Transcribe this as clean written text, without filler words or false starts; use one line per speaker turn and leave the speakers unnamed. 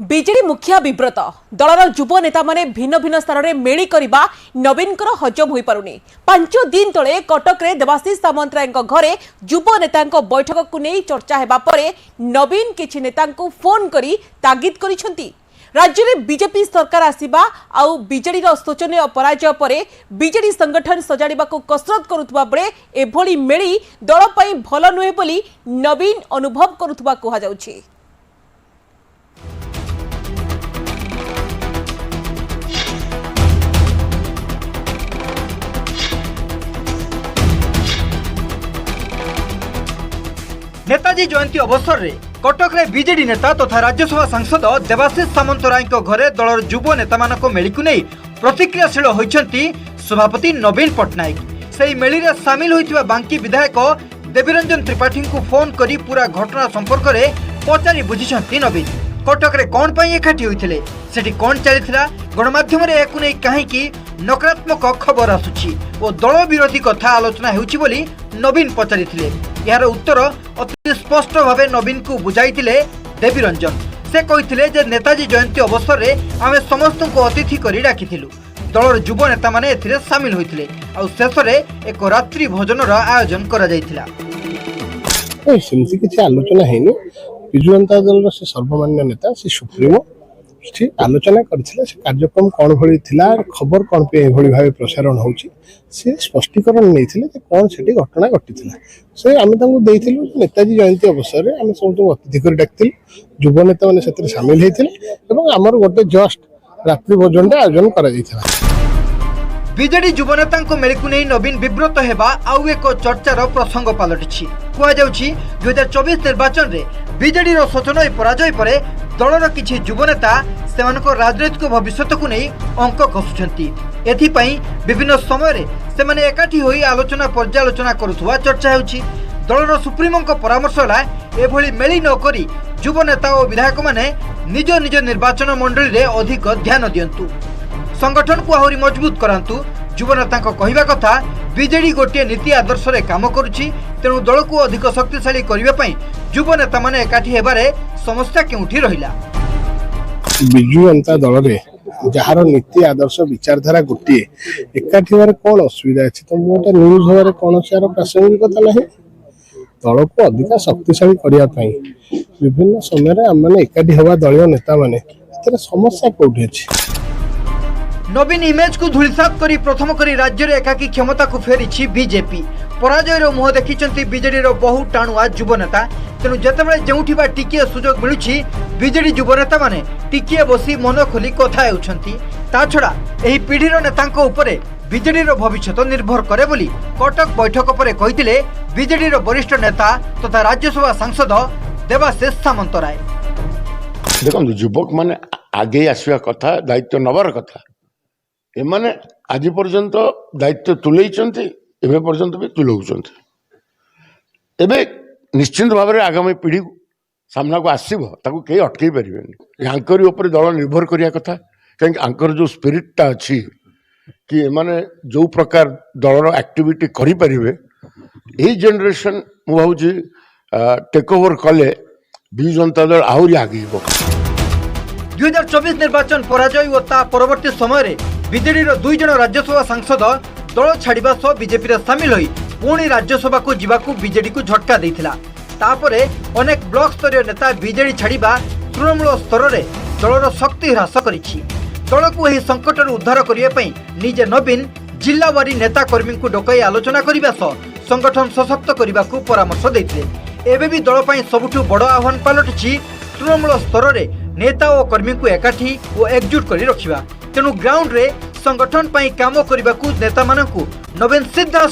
BJD मुखिया विव्रत दलर युव नेता माने भिन्न भिन्न स्थान में मेली करने नवीन हजम हो पारुनी। 5 दिन तले कटक रे देवाशीष सामंतराय घरे युव नेता बैठक को नहीं चर्चा हेबा परे नवीन किछि नेता फोन करी तागिद करिसेंती। राज्य में बीजेपी सरकार आसीबा आउ बीजेडी शोचनीय पराजय परे बीजेडी संगठन सजाड़िबा को कसरत करुथबा बेले एभली मेली दल पई भल नुहे बोली नवीन अनुभव करुथबा कहा जाउछि।
नेताजी जयंती अवसर में कटक रे बीजेडी नेता तथा राज्यसभा सांसद देवाशीष सामंतराय घरे दलर युव नेता मानक मेली को नहीं प्रतिक्रियाशील होइछंती सभापति नवीन पट्टनायक। सेही मेली रे शामिल होइतिबा बांकी विधायक देवीरंजन त्रिपाठी को फोन करी पूरा घटना संपर्क में पचारि बुझिछंती नवीन। कटक रे कोन पई एकाठी होइथिले, सेठी कोन चलिथिला, गणमाध्यम रे एकु नै काहेकि नकारात्मक खबर आसुछि ओ दल विरोधी कथा आलोचना हेउछि बोली नवीन पचारिथिले। यार उत्तर अति स्पष्ट भावे नवीन को बुझाइथिले देवीरंजन। से कहिथिले जे नेताजी जयंती अवसर रे आमे समस्त को अतिथि करी डाकिथिलु। दलर युव नेता माने एथिरे शामिल होइथिले आ शेष रे एक रात्रि भोजन रा आयोजन करा जाइथिला।
सेमती किछि आलोचना हेनी। विजु जनता दल से सर्वमान्य नेता से सुप्रीमो आलोचना करथिले। से कार्यक्रम कौन भली थिला, खबर कौन पे एभली भावे प्रसारण होउची, से स्पष्टीकरण नैथिले जे कौन सेठी घटना घटिथिला। से आमे तांको देइथिलु नेताजी जयंती अवसर रे आमे सब अतिथि कर डाकथिलु। युव नेता माने सेतिर शामिल हेथिले एवं हमर गोटे जस्ट रात्रि भोजन आयोजन करा जाइथिला।
बीजेडी युव नेता मेली को नहीं नवीन विव्रत हेबा आउ एक चर्चार प्रसंग पलटिछि। कुआ जाउछि 2024 निर्वाचन रे बीजेडी रो शोचनीय पराजय परे दलर किछि युव नेता सेमानको राजनैतिक भविष्य को नहीं अंक कसुछंती। एथिपई विभिन्न समय रे सेमाने एकाठी होई आलोचना पर्यालोचना करुथुवा चर्चा हेउछि। दलर सुप्रीमों परामर्श है एभली मेली न करी युव नेता और विधायक माने निज निज निर्वाचन मंडली रे अधिक ध्यान दियंतु, संगठन को आहरी मजबूत करांतु। युव नेता कहवा कथा बीजेडी गोटे नीति आदर्श रे काम करुछि, तेणु दल को अधिक शक्तिशाली करबा पई युव नेता माने एकाठी हेबारे समस्या केउठी रहिला।
विजु जनता दल रे जहार नीति आदर्श विचारधारा गोटे एकाठी होबारे कोन असुविधा अछि? तो मोटा न्यूज होबारे कोन सियार प्रासंगिकता नाही। दल को अधिक शक्तिशाली करबा पई विभिन्न समय रे हम माने एकाठी होबा दलीय नेता माने एतरे समस्या कोठी अछि।
नवीन इमेज को धूलिसात करी प्रथम करी राज्य रे एकाकी क्षमता को फेरिछि बीजेपी। पराजय रो मुह देखिचंती बीजेडी रो बहु टाणुआ युव नेता। तेणु जेतेबेले जेउठिबा टिकिए सुजोग मिलुछि बीजेडी युव नेता माने टिकिए बसी मन खोली कथा हेउछंती। ता छडा एही पीढ़ीर नेतांको उपरे बीजेडी रो भविष्य निर्भर करे बोली कटक बैठक परे कहिथिले बीजेडी रो वरिष्ठ नेता तथा राज्यसभा सांसद देवाशीष सामंतराय।
देखो युवक माने आगे आसवा कथा, दायित्व नबार कथा। एमाने आज पर्यंत दायित्व तुलेइचंती, एबे पर्यंत भी तुलौचंती। एबे निश्चित भाव में आगामी पीढ़ी सामना को आसीबो ताकू केही अटकई परिबेनी। आंकर ऊपर दल निर्भर करिया कथा, कहीं आंकर जो स्पिरिटटा अच्छी कि एमाने जो प्रकार दलर एक्टिविटी करि परिबे एही जनरेशन मु भाउची टेक ओवर कले बिजु जनता दल आहुरी आगे
2024 निर्वाचन पराजय और ता परवर्ती समय रे बीजेडी रो 2 जन राज्यसभा सांसद दल छाड़िबा सह बीजेपी रे शामिल होई पुणी राज्यसभा को जीवाकू बीजेडी को झटका देइथिला। तापरे अनेक ब्लॉक स्तरीय नेता बीजेडी छाड़िबा तृणमूल स्तर रे दलर शक्ति ह्रास करिछि। दल को एही संकट रे उद्धार करिया पई निजे नवीन जिल्लावारी नेता कर्मी को डकाई आलोचना करिबा सह संगठन सशक्त करिबा को परामर्श देइथिले। एबे भी दल पई सबुठु बड़ आह्वान पलटिछि तृणमूल स्तर रे नेता और कर्मी को एकाठी और एकजुट करी रखिबा। तेणु ग्राउंड रे संगठन पई काम करने नेता मानकु नवीन सीधा